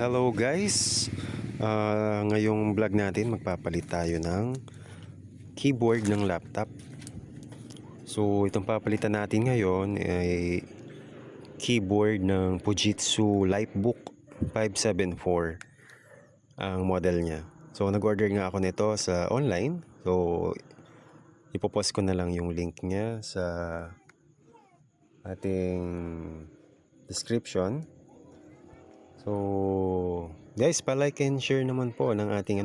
Hello guys, ngayong vlog natin magpapalit tayo ng keyboard ng laptop. So itong papalitan natin ngayon ay keyboard ng Fujitsu Lifebook 574 ang model niya. So nag-order nga ako nito sa online. So ipopost ko na lang yung link niya sa ating description. So guys, pa-like and share naman po ng ating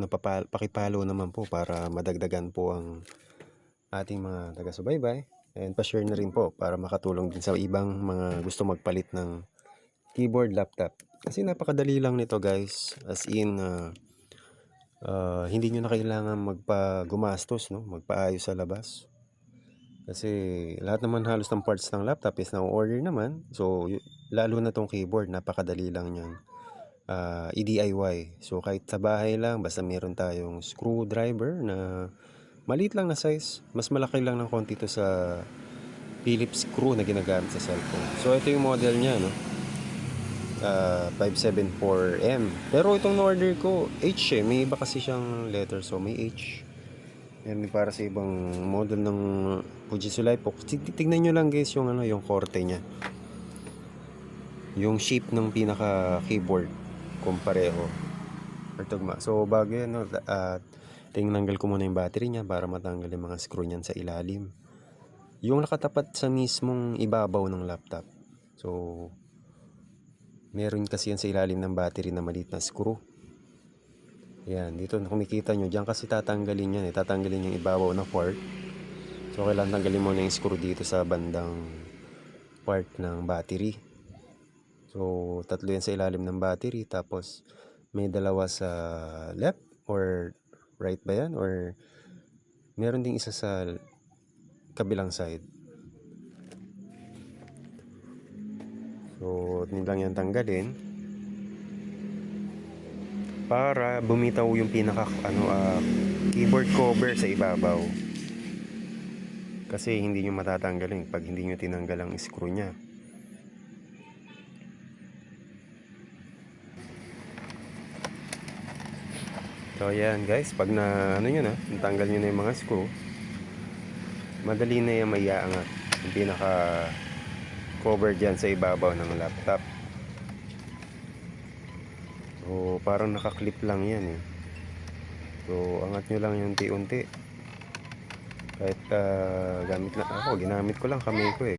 pakipalo naman po para madagdagan po ang ating mga taga-subaybay, and pa-share na rin po para makatulong din sa ibang mga gusto magpalit ng keyboard laptop. Kasi napakadali lang nito guys, as in hindi nyo na kailangan gumastos, no? Magpaayos sa labas. Kasi lahat naman halos ng parts ng laptop is na-order naman. So lalo na tong keyboard, napakadali lang yan i-DIY. So kahit sa bahay lang, basta meron tayong screwdriver na maliit lang na size, mas malaki lang ng konti to sa Phillips screw na ginagamit sa cellphone. So ito yung model niya, no? 574M. Pero itong order ko H may iba kasi siyang letter, so may H. Yan para sa ibang model ng Fujitsu Lifebook. Tignan nyo lang guys yung yung korte niya, yung shape ng pinaka keyboard kung pareho or tugma. So bago yan, no, tinanggal ko muna yung battery niya para matanggal yung mga screw niyan sa ilalim, yung nakatapat sa mismong ibabaw ng laptop. So meron kasi yan sa ilalim ng battery na maliit na screw. Yan, dito kumikita nyo dyan kasi tatanggalin yan, tatanggalin yung ibabaw na part. So kailangan tanggalin mo na yung screw dito sa bandang part ng battery. So tatlo yan sa ilalim ng battery, tapos may dalawa sa left or right ba yan, or meron ding isa sa kabilang side. So hindi lang yan tanggalin para bumitaw yung pinaka keyboard cover sa ibabaw, kasi hindi nyo matatanggalin pag hindi nyo tinanggal ang screw nya. So yan guys, pag natanggal nyo na yung mga screw, madali na yung maiaangat yung pinaka cover dyan sa ibabaw ng laptop. So parang nakaklip lang yan eh. So angat nyo lang yung unti-unti. Kahit ginamit ko lang kamay ko eh.